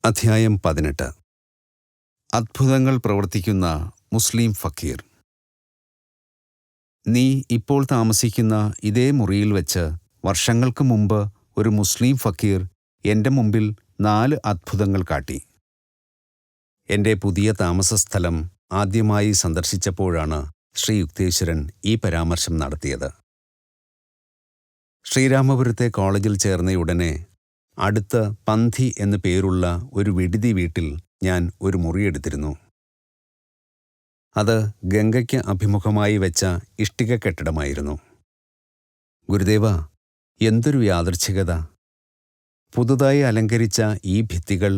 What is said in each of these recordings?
അധ്യായം 18. അത്ഭുതങ്ങൾ പ്രവർത്തിക്കുന്ന മുസ്ലിം ഫക്കീർ. നീ ഇപ്പോൾ താമസിക്കുന്ന ഇതേ മുറിയിൽ വെച്ച് വർഷങ്ങൾക്ക് മുമ്പ് ഒരു മുസ്ലിം ഫക്കീർ എൻ്റെ മുമ്പിൽ 4 അത്ഭുതങ്ങൾ കാട്ടി. എൻ്റെ പുതിയ താമസസ്ഥലം ആദ്യമായി സന്ദർശിച്ചപ്പോഴാണ് ശ്രീ യുക്തേശ്വരൻ ഈ പരാമർശം നടത്തിയത്. ശ്രീരാമപുരത്തെ കോളേജിൽ ചേർന്നയുടനെ അടുത്ത് പന്ഥി എന്നു പേരുള്ള ഒരു വിടുതി വീട്ടിൽ ഞാൻ ഒരു മുറിയെടുത്തിരുന്നു. അത് ഗംഗയ്ക്ക് അഭിമുഖമായി വെച്ച ഇഷ്ടിക കെട്ടിടമായിരുന്നു. ഗുരുദേവ, എന്തൊരു യാദൃച്ഛികത! പുതുതായി അലങ്കരിച്ച ഈ ഭിത്തികൾ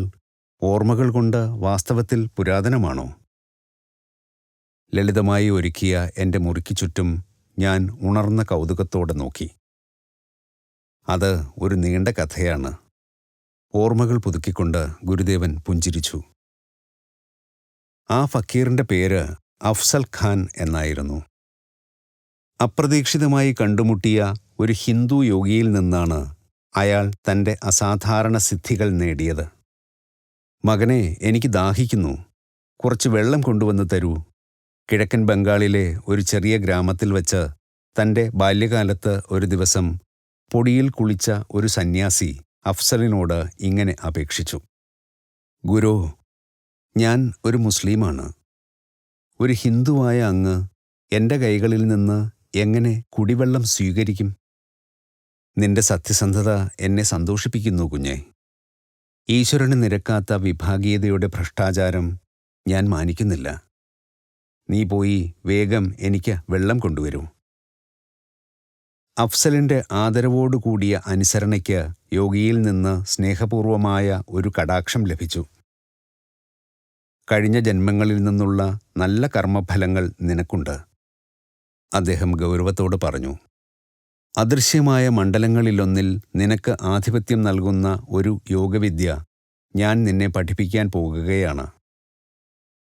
ഓർമ്മകൾ കൊണ്ട് വാസ്തവത്തിൽ പുരാതനമാണോ? ലളിതമായി ഒരുക്കിയ എൻ്റെ മുറിക്ക് ചുറ്റും ഞാൻ ഉണർന്ന കൗതുകത്തോടെ നോക്കി. അത് ഒരു നീണ്ട കഥയാണ്. ഓർമ്മകൾ പുതുക്കിക്കൊണ്ട് ഗുരുദേവൻ പുഞ്ചിരിച്ചു. ആ ഫക്കീറിൻ്റെ പേര് അഫ്സൽ ഖാൻ എന്നായിരുന്നു. അപ്രതീക്ഷിതമായി കണ്ടുമുട്ടിയ ഒരു ഹിന്ദു യോഗിയിൽ നിന്നാണ് അയാൾ തൻ്റെ അസാധാരണ സിദ്ധികൾ നേടിയത്. മകനെ, എനിക്ക് ദാഹിക്കുന്നു, കുറച്ച് വെള്ളം കൊണ്ടുവന്ന് തരൂ. കിഴക്കൻ ബംഗാളിലെ ഒരു ചെറിയ ഗ്രാമത്തിൽ വച്ച് തൻ്റെ ബാല്യകാലത്ത് ഒരു ദിവസം പൊടിയിൽ കുളിച്ച ഒരു സന്യാസി അഫ്സലിനോട് ഇങ്ങനെ അപേക്ഷിച്ചു. ഗുരോ, ഞാൻ ഒരു മുസ്ലിമാണ്. ഒരു ഹിന്ദുവായ അങ്ങ് എൻ്റെ കൈകളിൽ നിന്ന് എങ്ങനെ കുടിവെള്ളം സ്വീകരിക്കും? നിന്റെ സത്യസന്ധത എന്നെ സന്തോഷിപ്പിക്കുന്നു കുഞ്ഞെ. ഈശ്വരന് നിരക്കാത്ത വിഭാഗീയതയുടെ ഭ്രഷ്ടാചാരം ഞാൻ മാനിക്കുന്നില്ല. നീ പോയി വേഗം എനിക്ക് വെള്ളം കൊണ്ടുവരൂ. അഫ്സലിൻ്റെ ആദരവോടുകൂടിയ അനുസരണയ്ക്ക് യോഗിയിൽ നിന്ന് സ്നേഹപൂർവമായ ഒരു കടാക്ഷം ലഭിച്ചു. കഴിഞ്ഞ ജന്മങ്ങളിൽ നിന്നുള്ള നല്ല കർമ്മഫലങ്ങൾ നിനക്കുണ്ട്, അദ്ദേഹം ഗൗരവത്തോട് പറഞ്ഞു. അദൃശ്യമായ മണ്ഡലങ്ങളിലൊന്നിൽ നിനക്ക് ആധിപത്യം നൽകുന്ന ഒരു യോഗവിദ്യ ഞാൻ നിന്നെ പഠിപ്പിക്കാൻ പോകുകയാണ്.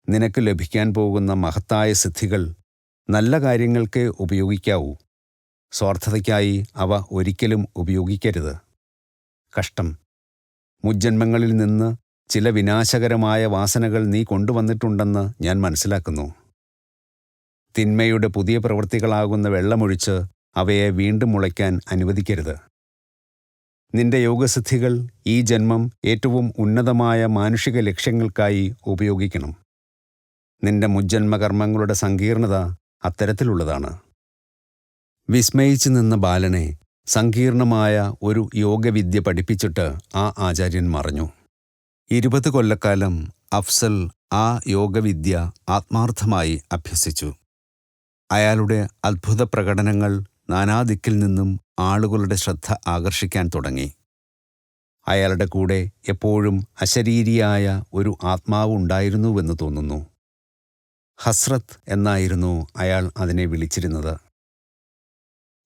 നിനക്ക് ലഭിക്കാൻ പോകുന്ന മഹത്തായ സിദ്ധികൾ നല്ല കാര്യങ്ങൾക്കേ ഉപയോഗിക്കാവൂ. സ്വാർത്ഥതയ്ക്കായി അവ ഒരിക്കലും ഉപയോഗിക്കരുത്. കഷ്ടം! മുജ്ജന്മങ്ങളിൽ നിന്ന് ചില വിനാശകരമായ വാസനകൾ നീ കൊണ്ടുവന്നിട്ടുണ്ടെന്ന് ഞാൻ മനസ്സിലാക്കുന്നു. തിന്മയുടെ പുതിയ പ്രവൃത്തികളാകുന്ന വെള്ളമൊഴിച്ച് അവയെ വീണ്ടും മുളയ്ക്കാൻ അനുവദിക്കരുത്. നിന്റെ യോഗസിദ്ധികൾ ഈ ജന്മം ഏറ്റവും ഉന്നതമായ മാനുഷിക ലക്ഷ്യങ്ങൾക്കായി ഉപയോഗിക്കണം. നിന്റെ മുജ്ജന്മകർമ്മങ്ങളുടെ സങ്കീർണത അത്തരത്തിലുള്ളതാണ്. വിസ്മയിച്ചു നിന്ന ബാലനെ സങ്കീർണമായ ഒരു യോഗവിദ്യ പഠിപ്പിച്ചിട്ട് ആ ആചാര്യൻ മറഞ്ഞു. 20 കൊല്ലക്കാലം അഫ്സൽ ആ യോഗവിദ്യ ആത്മാർത്ഥമായി അഭ്യസിച്ചു. അയാളുടെ അത്ഭുത പ്രകടനങ്ങൾ നാനാദിക്കിൽ നിന്നും ആളുകളുടെ ശ്രദ്ധ ആകർഷിക്കാൻ തുടങ്ങി. അയാളുടെ കൂടെ എപ്പോഴും അശരീരിയായ ഒരു ആത്മാവ് ഉണ്ടായിരുന്നുവെന്ന് തോന്നുന്നു. ഹസ്രത്ത് എന്നായിരുന്നു അയാൾ അതിനെ വിളിച്ചിരുന്നത്.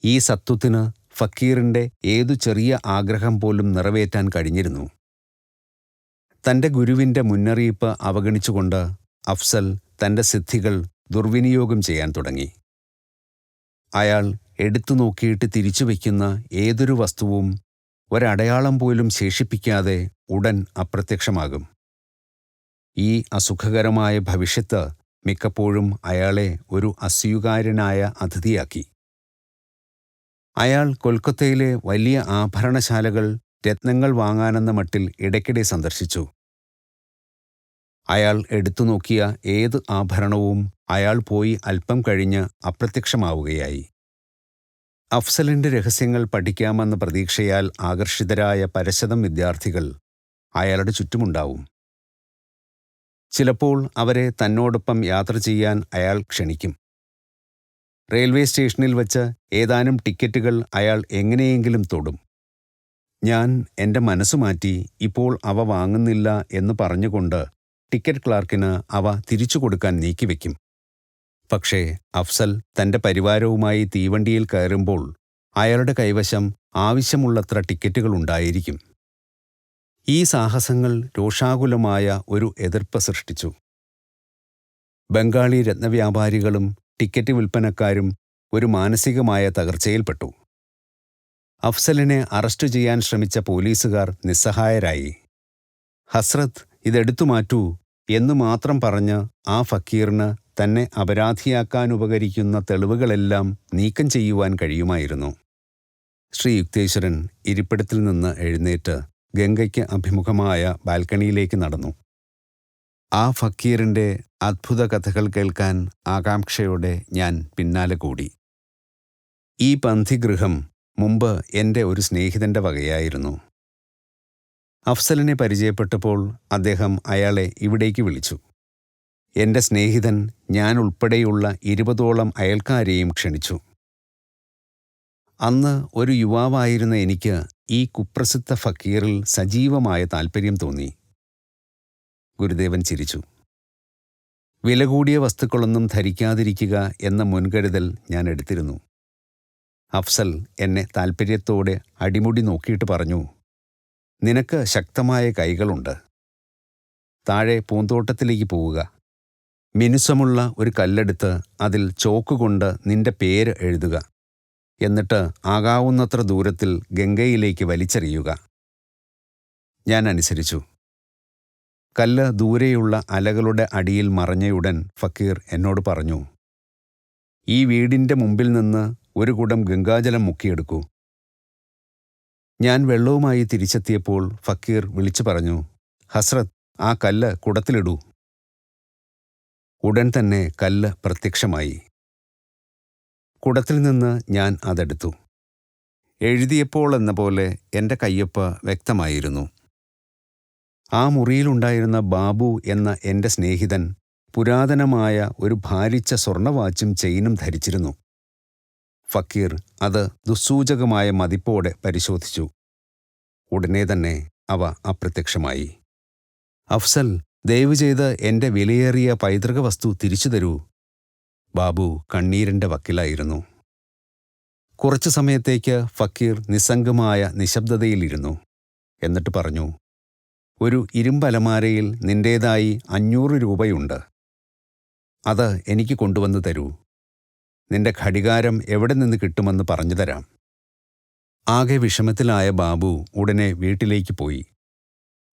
ഈ സത്വത്തിന് ഫക്കീറിൻ്റെ ഏതു ചെറിയ ആഗ്രഹം പോലും നിറവേറ്റാൻ കഴിഞ്ഞിരുന്നു. തൻ്റെ ഗുരുവിൻ്റെ മുന്നറിയിപ്പ് അവഗണിച്ചുകൊണ്ട് അഫ്സൽ തൻ്റെ സിദ്ധികൾ ദുർവിനിയോഗം ചെയ്യാൻ തുടങ്ങി. അയാൾ എടുത്തു നോക്കിയിട്ട് തിരിച്ചു വയ്ക്കുന്ന ഏതൊരു വസ്തുവും ഒരടയാളം പോലും ശേഷിപ്പിക്കാതെ ഉടൻ അപ്രത്യക്ഷമാകും. ഈ അസുഖകരമായ ഭവിഷ്യത്ത് മിക്കപ്പോഴും അയാളെ ഒരു അസ്വീകാര്യനായ അതിഥിയാക്കി. അയാൾ കൊൽക്കത്തയിലെ വലിയ ആഭരണശാലകൾ രത്നങ്ങൾ വാങ്ങാനെന്ന മട്ടിൽ ഇടയ്ക്കിടെ സന്ദർശിച്ചു. അയാൾ എടുത്തു നോക്കിയ ഏത് ആഭരണവും അയാൾ പോയി അല്പം കഴിഞ്ഞ് അപ്രത്യക്ഷമാവുകയായി. അഫ്സലിൻ്റെ രഹസ്യങ്ങൾ പഠിക്കാമെന്ന പ്രതീക്ഷയാൽ ആകർഷിതരായ പരശതം വിദ്യാർത്ഥികൾ അയാളുടെ ചുറ്റുമുണ്ടാവും. ചിലപ്പോൾ അവരെ തന്നോടൊപ്പം യാത്ര ചെയ്യാൻ അയാൾ ക്ഷണിക്കും. റെയിൽവേ സ്റ്റേഷനിൽ വച്ച് ഏതാനും ടിക്കറ്റുകൾ അയാൾ എങ്ങനെയെങ്കിലും തൊടും. ഞാൻ എൻ്റെ മനസ്സു മാറ്റി ഇപ്പോൾ അവ വാങ്ങുന്നില്ല എന്ന് പറഞ്ഞുകൊണ്ട് ടിക്കറ്റ് ക്ലാർക്കിന് അവ തിരിച്ചു കൊടുക്കാൻ നീക്കിവെക്കും. പക്ഷേ അഫ്സൽ തൻ്റെ പരിവാരവുമായി തീവണ്ടിയിൽ കയറുമ്പോൾ അയാളുടെ കൈവശം ആവശ്യമുള്ളത്ര ടിക്കറ്റുകൾ ഉണ്ടായിരിക്കും. ഈ സാഹസങ്ങൾ രോഷാകുലമായ ഒരു എതിർപ്പ് സൃഷ്ടിച്ചു. ബംഗാളി രത്നവ്യാപാരികളും ടിക്കറ്റ് വിൽപ്പനക്കാരും ഒരു മാനസികമായ തകർച്ചയിൽപ്പെട്ടു. അഫ്സലിനെ അറസ്റ്റ് ചെയ്യാൻ ശ്രമിച്ച പോലീസുകാർ നിസ്സഹായരായി. ഹസ്രത്ത്, ഇതെടുത്തു മാറ്റൂ എന്നു മാത്രം പറഞ്ഞ് ആ ഫക്കീറിന് തന്നെ അപരാധിയാക്കാനുപകരിക്കുന്ന തെളിവുകളെല്ലാം നീക്കം ചെയ്യുവാൻ കഴിയുമായിരുന്നു. ശ്രീ യുക്തേശ്വരൻ ഇരിപ്പിടത്തിൽ നിന്ന് എഴുന്നേറ്റ് ഗംഗയ്ക്ക് അഭിമുഖമായ ബാൽക്കണിയിലേക്ക് നടന്നു. ആ ഫക്കീറിൻ്റെ അത്ഭുത കഥകൾ കേൾക്കാൻ ആകാംക്ഷയോടെ ഞാൻ പിന്നാലെ കൂടി. ഈ പന്ഥിഗൃഹം മുമ്പ് എൻ്റെ ഒരു സ്നേഹിതൻ്റെ വകയായിരുന്നു. അഫ്സലിനെ പരിചയപ്പെട്ടപ്പോൾ അദ്ദേഹം അയാളെ ഇവിടേക്ക് വിളിച്ചു. എൻ്റെ സ്നേഹിതൻ ഞാൻ ഉൾപ്പെടെയുള്ള 20ഓളം അയൽക്കാരെയും ക്ഷണിച്ചു. അന്ന് ഒരു യുവാവായിരുന്ന എനിക്ക് ഈ കുപ്രസിദ്ധ ഫക്കീറിൽ സജീവമായ താൽപ്പര്യം തോന്നി. ഗുരുദേവൻ ചിരിച്ചു. വില കൂടിയ വസ്തുക്കളൊന്നും ധരിക്കാതിരിക്കുക എന്ന മുൻകരുതൽ ഞാൻ എടുത്തിരുന്നു. അഫ്സൽ എന്നെ താൽപ്പര്യത്തോടെ അടിമുടി നോക്കിയിട്ട് പറഞ്ഞു, നിനക്ക് ശക്തമായ കൈകളുണ്ട്. താഴെ പൂന്തോട്ടത്തിലേക്ക് പോവുക. മിനുസമുള്ള ഒരു കല്ലെടുത്ത് അതിൽ ചോക്കുകൊണ്ട് നിന്റെ പേര് എഴുതുക. എന്നിട്ട് ആകാവുന്നത്ര ദൂരത്തിൽ ഗംഗയിലേക്ക് വലിച്ചെറിയുക. ഞാൻ അനുസരിച്ചു. കല്ല് ദൂരെയുള്ള അലകളുടെ അടിയിൽ മറഞ്ഞയുടൻ ഫക്കീർ എന്നോട് പറഞ്ഞു, ഈ വീടിൻ്റെ മുമ്പിൽ നിന്ന് ഒരു കുടം ഗംഗാജലം മുക്കിയെടുക്കൂ. ഞാൻ വെള്ളവുമായി തിരിച്ചെത്തിയപ്പോൾ ഫക്കീർ വിളിച്ചു പറഞ്ഞു, ഹസ്രത്ത്, ആ കല്ല് കുടത്തിലിടൂ. ഉടൻ തന്നെ കല്ല് പ്രത്യക്ഷമായി. കുടത്തിൽ നിന്ന് ഞാൻ അതെടുത്തു. എഴുതിയപ്പോൾ എന്ന പോലെ എൻ്റെ കയ്യൊപ്പ് വ്യക്തമായിരുന്നു. ആ മുറിയിലുണ്ടായിരുന്ന ബാബു എന്ന എൻ്റെ സ്നേഹിതൻ പുരാതനമായ ഒരു ഭാരിച്ച സ്വർണവാച്ചും ചെയിനും ധരിച്ചിരുന്നു. ഫക്കീർ അത് ദുസ്സൂചകമായ മതിപ്പോടെ പരിശോധിച്ചു. ഉടനെ തന്നെ അവ അപ്രത്യക്ഷമായി. അഫ്സൽ, ദയവ് ചെയ്ത് എൻ്റെ വിലയേറിയ പൈതൃക വസ്തു തിരിച്ചു തരൂ. ബാബു കണ്ണീരിൻ്റെ വക്കിലായിരുന്നു. കുറച്ചു സമയത്തേക്ക് ഫക്കീർ നിസ്സംഗമായ നിശബ്ദതയിലിരുന്നു. എന്നിട്ട് പറഞ്ഞു, ഒരു ഇരുമ്പലമാരയിൽ നിന്റേതായി 500 രൂപയുണ്ട്. അത് എനിക്ക് കൊണ്ടുവന്ന് തരൂ. നിന്റെ ഘടികാരം എവിടെ നിന്ന് കിട്ടുമെന്ന് പറഞ്ഞു തരാം. ആകെ വിഷമത്തിലായ ബാബു ഉടനെ വീട്ടിലേക്ക് പോയി.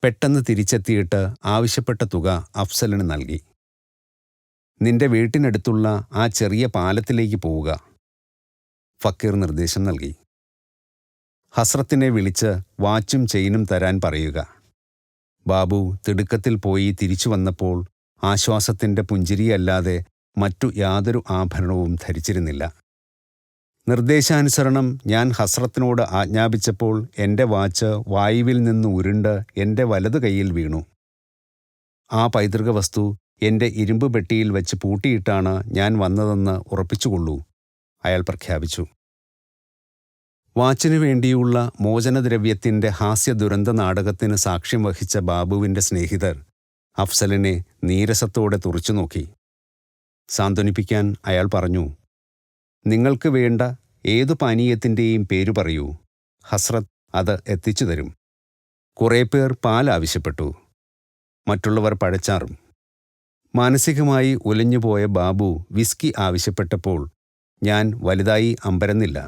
പെട്ടെന്ന് തിരിച്ചെത്തിയിട്ട് ആവശ്യപ്പെട്ട തുക അഫ്സലിന് നൽകി. നിന്റെ വീട്ടിനടുത്തുള്ള ആ ചെറിയ പാലത്തിലേക്ക് പോവുക. ഫക്കീർ നിർദ്ദേശം നൽകി. ഹസ്രത്തിനെ വിളിച്ച് വാച്ചും ചെയിനും തരാൻ പറയുക. ബാബു തിടുക്കത്തിൽ പോയി തിരിച്ചു വന്നപ്പോൾ ആശ്വാസത്തിൻ്റെ പുഞ്ചിരിയല്ലാതെ മറ്റു യാതൊരു ആഭരണവും ധരിച്ചിരുന്നില്ല. നിർദ്ദേശാനുസരണം ഞാൻ ഹസ്രത്തിനോട് ആജ്ഞാപിച്ചപ്പോൾ എൻ്റെ വാച്ച് വായുവിൽ നിന്ന് ഉരുണ്ട് എൻ്റെ വലതു കൈയിൽ വീണു. ആ പൈതൃക വസ്തു എൻ്റെ ഇരുമ്പ് പെട്ടിയിൽ വെച്ച് പൂട്ടിയിട്ടാണ് ഞാൻ വന്നതെന്ന് ഉറപ്പിച്ചുകൊള്ളൂ, അയാൾ പ്രഖ്യാപിച്ചു. വാച്ചിനു വേണ്ടിയുള്ള മോചനദ്രവ്യത്തിൻ്റെ ഹാസ്യദുരന്ത നാടകത്തിന് സാക്ഷ്യം വഹിച്ച ബാബുവിൻ്റെ സ്നേഹിതർ അഫ്സലിനെ നീരസത്തോടെ തുറിച്ചുനോക്കി. സാന്ത്വനിപ്പിക്കാൻ അയാൾ പറഞ്ഞു, നിങ്ങൾക്ക് വേണ്ട ഏതു പാനീയത്തിൻ്റെയും പേരു പറയൂ, ഹസ്രത്ത് അത് എത്തിച്ചു തരും. കുറേ പേർ പാൽ ആവശ്യപ്പെട്ടു, മറ്റുള്ളവർ പഴച്ചാറും. മാനസികമായി ഉലഞ്ഞുപോയ ബാബു വിസ്കി ആവശ്യപ്പെട്ടപ്പോൾ ഞാൻ വലുതായി അമ്പരന്നില്ല.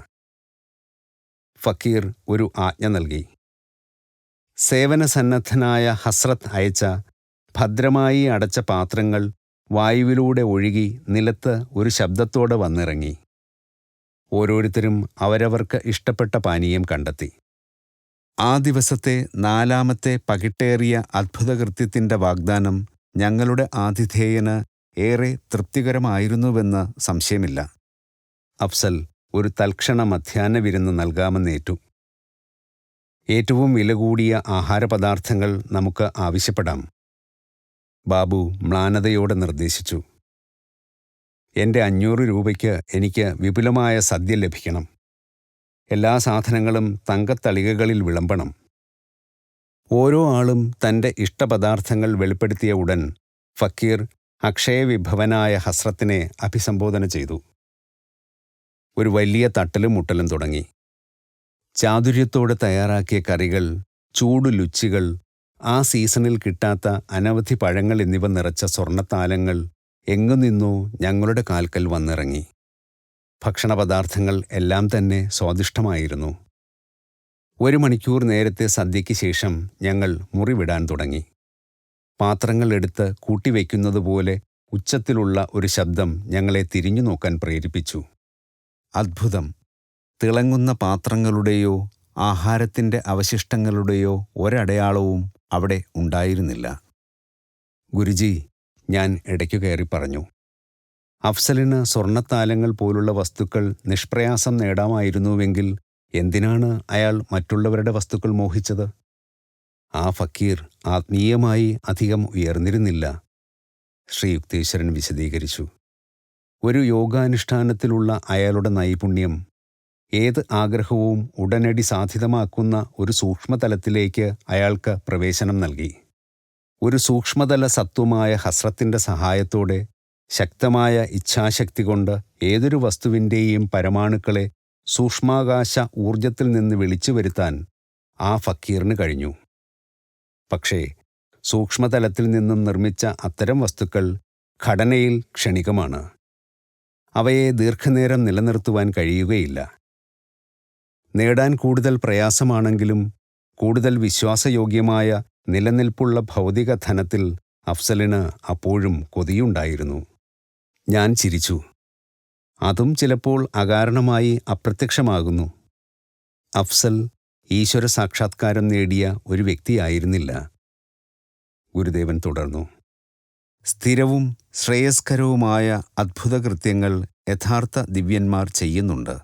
ഫക്കീർ ഒരു ആജ്ഞ നൽകി. സേവനസന്നദ്ധനായ ഹസ്രത്ത് അയച്ച ഭദ്രമായി അടച്ച പാത്രങ്ങൾ വായുവിലൂടെ ഒഴുകി നിലത്ത് ഒരു ശബ്ദത്തോടെ വന്നിറങ്ങി. ഓരോരുത്തരും അവരവർക്ക് ഇഷ്ടപ്പെട്ട പാനീയം കണ്ടെത്തി. ആ ദിവസത്തെ 4ാമത്തെ പകിട്ടേറിയ അത്ഭുതകൃത്യത്തിൻ്റെ വാഗ്ദാനം ഞങ്ങളുടെ ആതിഥേയന് ഏറെ തൃപ്തികരമായിരുന്നുവെന്ന് സംശയമില്ല. അഫ്സൽ ഒരു തൽക്ഷണ മധ്യാഹ്ന വിരുന്ന് നൽകാമെന്നേറ്റു. ഏറ്റവും വില കൂടിയ ആഹാരപദാർത്ഥങ്ങൾ നമുക്ക് ആവശ്യപ്പെടാം, ബാബു മ്ലാനതയോടെ നിർദ്ദേശിച്ചു. എൻ്റെ 500 രൂപയ്ക്ക് എനിക്ക് വിപുലമായ സദ്യ ലഭിക്കണം. എല്ലാ സാധനങ്ങളും തങ്കത്തളികകളിൽ വിളമ്പണം. ഓരോ ആളും തൻ്റെ ഇഷ്ടപദാർത്ഥങ്ങൾ വെളിപ്പെടുത്തിയ ഉടൻ ഫക്കീർ അക്ഷയവിഭവനായ ഹസ്രത്തിനെ അഭിസംബോധന ചെയ്തു. ഒരു വലിയ തട്ടലും മുട്ടലും തുടങ്ങി. ചാതുര്യത്തോടെ തയ്യാറാക്കിയ കറികൾ, ചൂടു ലുച്ചികൾ, ആ സീസണിൽ കിട്ടാത്ത അനവധി പഴങ്ങൾ എന്നിവ നിറച്ച സ്വർണ്ണത്താലങ്ങൾ എങ്ങുനിന്നോ ഞങ്ങളുടെ കാൽക്കൽ വന്നിറങ്ങി. ഭക്ഷണപദാർത്ഥങ്ങൾ എല്ലാം തന്നെ സ്വാദിഷ്ടമായിരുന്നു. 1 മണിക്കൂർ നേരത്തെ സദ്യയ്ക്ക് ശേഷം ഞങ്ങൾ മുറി വിടാൻ തുടങ്ങി. പാത്രങ്ങൾ എടുത്ത് കൂട്ടിവെക്കുന്നതുപോലെ ഉച്ചത്തിലുള്ള ഒരു ശബ്ദം ഞങ്ങളെ തിരിഞ്ഞു നോക്കാൻ പ്രേരിപ്പിച്ചു. അത്ഭുതം! തിളങ്ങുന്ന പാത്രങ്ങളുടെയോ ആഹാരത്തിൻ്റെ അവശിഷ്ടങ്ങളുടെയോ ഒരടയാളവും അവിടെ ഉണ്ടായിരുന്നില്ല. ഗുരുജി, ഞാൻ ഇടയ്ക്കു കയറി പറഞ്ഞു, അഫ്സലിന് സ്വർണ്ണത്താലങ്ങൾ പോലുള്ള വസ്തുക്കൾ നിഷ്പ്രയാസം നേടാമായിരുന്നുവെങ്കിൽ എന്തിനാണ് അയാൾ മറ്റുള്ളവരുടെ വസ്തുക്കൾ മോഹിച്ചത്? ആ ഫക്കീർ ആത്മീയമായി അധികം ഉയർന്നിരുന്നില്ല, ശ്രീ യുക്തേശ്വരൻ വിശദീകരിച്ചു. ഒരു യോഗാനുഷ്ഠാനത്തിലുള്ള അയാളുടെ നൈപുണ്യം ഏത് ആഗ്രഹവും ഉടനടി സാധിതമാക്കുന്ന ഒരു സൂക്ഷ്മതലത്തിലേക്ക് അയാൾക്ക് പ്രവേശനം നൽകി. ഒരു സൂക്ഷ്മതല സത്വമായ ഹസ്രത്തിൻ്റെ സഹായത്തോടെ ശക്തമായ ഇച്ഛാശക്തി കൊണ്ട് ഏതൊരു വസ്തുവിൻ്റെയും പരമാണുക്കളെ സൂക്ഷ്മാകാശ ഊർജത്തിൽ നിന്ന് വിളിച്ചു വരുത്താൻ ആ ഫക്കീറിന് കഴിഞ്ഞു. പക്ഷേ സൂക്ഷ്മതലത്തിൽ നിന്നും നിർമ്മിച്ച അത്തരം വസ്തുക്കൾ ഘടനയിൽ ക്ഷണികമാണ്. അവയെ ദീർഘനേരം നിലനിർത്തുവാൻ കഴിയുകയില്ല. നേടാൻ കൂടുതൽ പ്രയാസമാണെങ്കിലും കൂടുതൽ വിശ്വാസയോഗ്യമായ നിലനിൽപ്പുള്ള ഭൗതിക ധനത്തിൽ അഫ്സലിന് അപ്പോഴും കൊതിയുണ്ടായിരുന്നു. ഞാൻ ചിരിച്ചു. അതും ചിലപ്പോൾ അകാരണമായി അപ്രത്യക്ഷമാകുന്നു. അഫ്സൽ ഈശ്വര സാക്ഷാത്കാരം നേടിയ ഒരു വ്യക്തിയായിരുന്നില്ല. ഗുരുദേവൻ തുടർന്നു. സ്ഥിരവും ശ്രേയസ്കരവുമായ അത്ഭുതകൃത്യങ്ങൾ യഥാർത്ഥ ദിവ്യന്മാർ ചെയ്യുന്നുണ്ട്.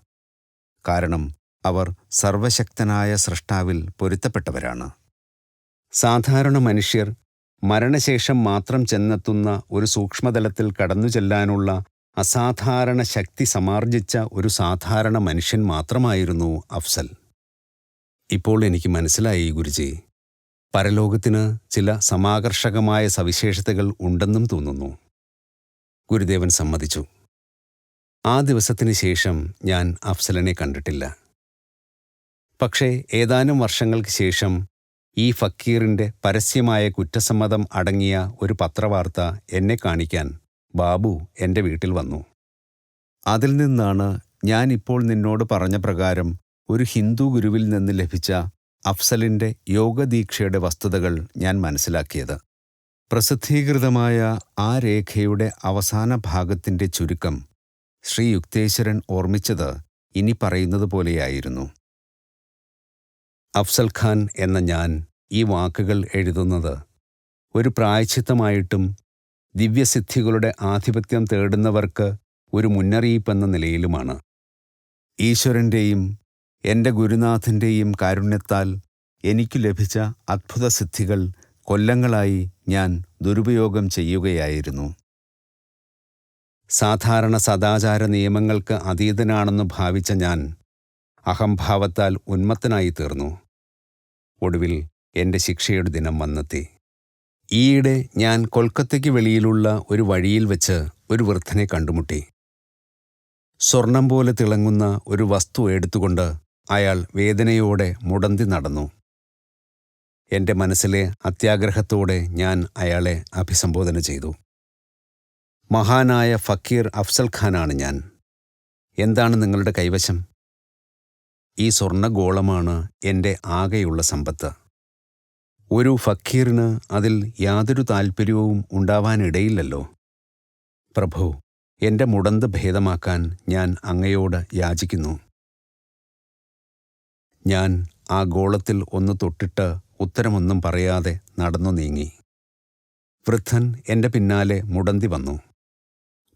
കാരണം അവർ സർവശക്തനായ സ്രഷ്ടാവിൽ പൊരുത്തപ്പെട്ടവരാണ്. സാധാരണ മനുഷ്യർ മരണശേഷം മാത്രം ചെന്നെത്തുന്ന ഒരു സൂക്ഷ്മതലത്തിൽ കടന്നു ചെല്ലാനുള്ള അസാധാരണ ശക്തി സമാർജിച്ച ഒരു സാധാരണ മനുഷ്യൻ മാത്രമായിരുന്നു അഫ്സൽ. ഇപ്പോൾ എനിക്ക് മനസ്സിലായി ഗുരുജി. പരലോകത്തിന് ചില സമാകർഷകമായ സവിശേഷതകൾ ഉണ്ടെന്നും തോന്നുന്നു. ഗുരുദേവൻ സമ്മതിച്ചു. ആ ദിവസത്തിന് ശേഷം ഞാൻ അഫ്സലിനെ കണ്ടിട്ടില്ല. പക്ഷേ ഏതാനും വർഷങ്ങൾക്ക് ശേഷം ഈ ഫക്കീറിൻ്റെ പരസ്യമായ കുറ്റസമ്മതം അടങ്ങിയ ഒരു പത്രവാർത്ത എന്നെ കാണിക്കാൻ ബാബു എൻ്റെ വീട്ടിൽ വന്നു. അതിൽ നിന്നാണ് ഞാൻ ഇപ്പോൾ നിന്നോട് പറഞ്ഞ പ്രകാരം ഒരു ഹിന്ദു ഗുരുവിൽ നിന്ന് ലഭിച്ച അഫ്സലിൻ്റെ യോഗദീക്ഷയുടെ വസ്തുതകൾ ഞാൻ മനസ്സിലാക്കിയത്. പ്രസിദ്ധീകൃതമായ ആ രേഖയുടെ അവസാന ഭാഗത്തിൻ്റെ ചുരുക്കം ശ്രീ യുക്തേശ്വരൻ ഓർമ്മിച്ചത് ഇനി പറയുന്നത് പോലെയായിരുന്നു. അഫ്സൽ ഖാൻ എന്ന ഞാൻ ഈ വാക്കുകൾ എഴുതുന്നത് ഒരു പ്രായശ്ചിത്തമായിട്ടും ദിവ്യസിദ്ധികളുടെ ആധിപത്യം തേടുന്നവർക്ക് ഒരു മുന്നറിയിപ്പെന്ന നിലയിലുമാണ്. ഈശ്വരൻ്റെയും എൻ്റെ ഗുരുനാഥൻ്റെയും കാരുണ്യത്താൽ എനിക്കു ലഭിച്ച അത്ഭുതസിദ്ധികൾ കൊല്ലങ്ങളായി ഞാൻ ദുരുപയോഗം ചെയ്യുകയായിരുന്നു. സാധാരണ സദാചാര നിയമങ്ങൾക്ക് അതീതനാണെന്ന് ഭാവിച്ച ഞാൻ അഹംഭാവത്താൽ ഉന്മത്തനായി തീർന്നു. ഒടുവിൽ എൻ്റെ ശിക്ഷയുടെ ദിനം വന്നെത്തി. ഈയിടെ ഞാൻ കൊൽക്കത്തയ്ക്ക് വെളിയിലുള്ള ഒരു വഴിയിൽ വെച്ച് ഒരു വൃദ്ധനെ കണ്ടുമുട്ടി. സ്വർണം പോലെ തിളങ്ങുന്ന ഒരു വസ്തു എടുത്തുകൊണ്ട് അയാൾ വേദനയോടെ മുടന്തി നടന്നു. എൻ്റെ മനസ്സിലെ അത്യാഗ്രഹത്തോടെ ഞാൻ അയാളെ അഭിസംബോധന ചെയ്തു. മഹാനായ ഫക്കീർ അഫ്സൽ ഖാനാണ് ഞാൻ. എന്താണ് നിങ്ങളുടെ കൈവശം? ഈ സ്വർണ്ണഗോളമാണ് എൻ്റെ ആകെയുള്ള സമ്പത്ത്. ഒരു ഫക്കീറിന് അതിൽ യാതൊരു താൽപ്പര്യവും ഉണ്ടാവാനിടയില്ലല്ലോ. പ്രഭു, എൻ്റെ മുടന്ത് ഭേദമാക്കാൻ ഞാൻ അങ്ങയോട് യാചിക്കുന്നു. ഞാൻ ആ ഗോളത്തിൽ ഒന്ന് തൊട്ടിട്ട് ഉത്തരമൊന്നും പറയാതെ നടന്നു നീങ്ങി. വൃദ്ധൻ എൻ്റെ പിന്നാലെ മുടന്തി വന്നു.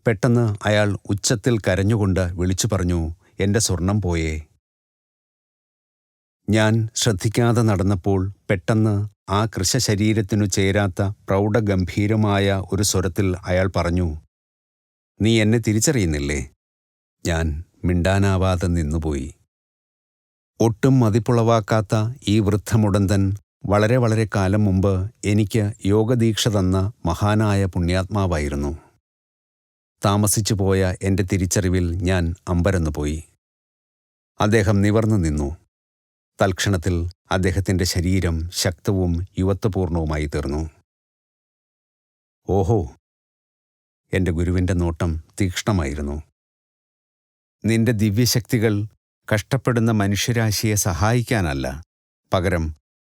പെട്ടെന്ന് അയാൾ ഉച്ചത്തിൽ കരഞ്ഞുകൊണ്ട് വിളിച്ചു പറഞ്ഞു, എൻ്റെ സ്വർണം പോയേ. ഞാൻ ശ്രദ്ധിക്കാതെ നടന്നപ്പോൾ പെട്ടെന്ന് ആ കൃശശരീരത്തിനു ചേരാത്ത പ്രൗഢഗംഭീരമായ ഒരു സ്വരത്തിൽ അയാൾ പറഞ്ഞു, നീ എന്നെ തിരിച്ചറിയുന്നില്ലേ? ഞാൻ മിണ്ടാനാവാതെ നിന്നുപോയി. ഒട്ടും മതിപ്പുളവാക്കാത്ത ഈ വൃദ്ധമുടന്തൻ വളരെ വളരെ കാലം മുമ്പ് എനിക്ക് യോഗദീക്ഷ തന്ന മഹാനായ പുണ്യാത്മാവായിരുന്നു. താമസിച്ചു പോയ എൻ്റെ തിരിച്ചറിവിൽ ഞാൻ അമ്പരന്നുപോയി. അദ്ദേഹം നിവർന്നു നിന്നു. തൽക്ഷണത്തിൽ അദ്ദേഹത്തിൻ്റെ ശരീരം ശക്തവും യുവത്വപൂർണവുമായി തീർന്നു. ഓഹോ! എൻ്റെ ഗുരുവിൻ്റെ നോട്ടം തീക്ഷ്ണമായിരുന്നു. നിന്റെ ദിവ്യശക്തികൾ കഷ്ടപ്പെടുന്ന മനുഷ്യരാശിയെ സഹായിക്കാനല്ല, പകരം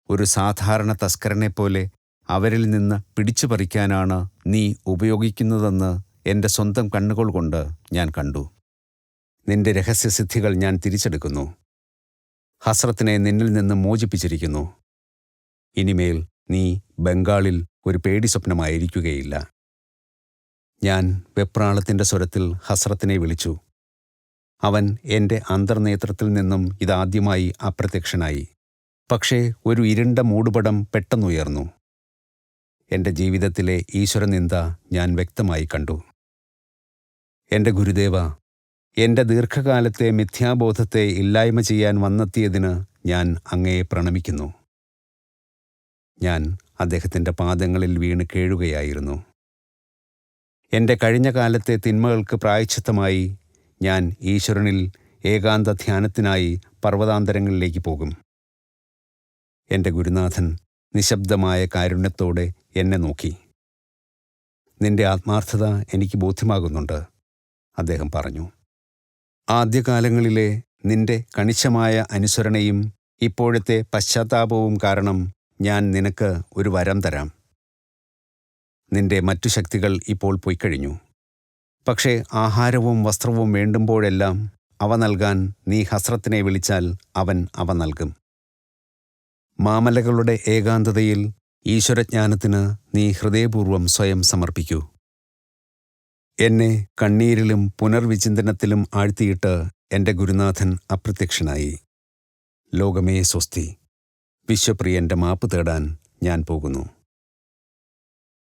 ഒരു സാധാരണ തസ്കരനെപ്പോലെ അവരിൽ നിന്ന് പിടിച്ചു പറിക്കാനാണ് നീ ഉപയോഗിക്കുന്നതെന്ന് എൻ്റെ സ്വന്തം കണ്ണുകൾ കൊണ്ട് ഞാൻ കണ്ടു. നിന്റെ രഹസ്യസിദ്ധികൾ ഞാൻ തിരിച്ചെടുക്കുന്നു. ഹസ്രത്തിനെ നിന്നിൽ നിന്ന് മോചിപ്പിച്ചിരിക്കുന്നു. ഇനിമേൽ നീ ബംഗാളിൽ ഒരു പേടി സ്വപ്നമായിരിക്കുകയില്ല. ഞാൻ വെപ്രാളത്തിൻ്റെ സ്വരത്തിൽ ഹസ്രത്തിനെ വിളിച്ചു. അവൻ എൻ്റെ അന്തർനേത്രത്തിൽ നിന്നും ഇതാദ്യമായി അപ്രത്യക്ഷനായി. പക്ഷേ ഒരു ഇരുണ്ട മൂടുപടം പെട്ടെന്നുയർന്നു. എൻ്റെ ജീവിതത്തിലെ ഈശ്വരനിന്ദ ഞാൻ വ്യക്തമായി കണ്ടു. എൻ്റെ ഗുരുദേവ, എൻ്റെ ദീർഘകാലത്തെ മിഥ്യാബോധത്തെ ഇല്ലായ്മ ചെയ്യാൻ വന്നെത്തിയതിന് ഞാൻ അങ്ങയെ പ്രണമിക്കുന്നു. ഞാൻ അദ്ദേഹത്തിൻ്റെ പാദങ്ങളിൽ വീണ് കേഴുകയായിരുന്നു. എൻ്റെ കഴിഞ്ഞ കാലത്തെ തിന്മകൾക്ക് പ്രായശ്ചിത്തമായി ഞാൻ ഈശ്വരനിൽ ഏകാന്ത ധ്യാനത്തിനായി പർവ്വതാന്തരങ്ങളിലേക്ക് പോകും. എൻ്റെ ഗുരുനാഥൻ നിശബ്ദമായ കാരുണ്യത്തോടെ എന്നെ നോക്കി. നിന്റെ ആത്മാർത്ഥത എനിക്ക് ബോധ്യമാകുന്നുണ്ട്, അദ്ദേഹം പറഞ്ഞു. ആദ്യകാലങ്ങളിലെ നിന്റെ കണിശമായ അനുസരണയും ഇപ്പോഴത്തെ പശ്ചാത്താപവും കാരണം ഞാൻ നിനക്ക് ഒരു വരം തരാം. നിന്റെ മറ്റു ശക്തികൾ ഇപ്പോൾ പൊയ്ക്കഴിഞ്ഞു. പക്ഷേ ആഹാരവും വസ്ത്രവും വേണ്ടുമ്പോഴെല്ലാം അവ നൽകാൻ നീ ഹസ്രത്തിനെ വിളിച്ചാൽ അവൻ അവ നൽകും. മാമലകളുടെ ഏകാന്തതയിൽ ഈശ്വരജ്ഞാനത്തിന് നീ ഹൃദയപൂർവ്വം സ്വയം സമർപ്പിക്കൂ. എന്നെ കണ്ണീരിലും പുനർവിചിന്തനത്തിലും ആഴ്ത്തിയിട്ട് എൻ്റെ ഗുരുനാഥൻ അപ്രത്യക്ഷനായി. ലോകമേ സ്വസ്തി. വിശ്വപ്രിയൻ്റെ മാപ്പ് തേടാൻ ഞാൻ പോകുന്നു.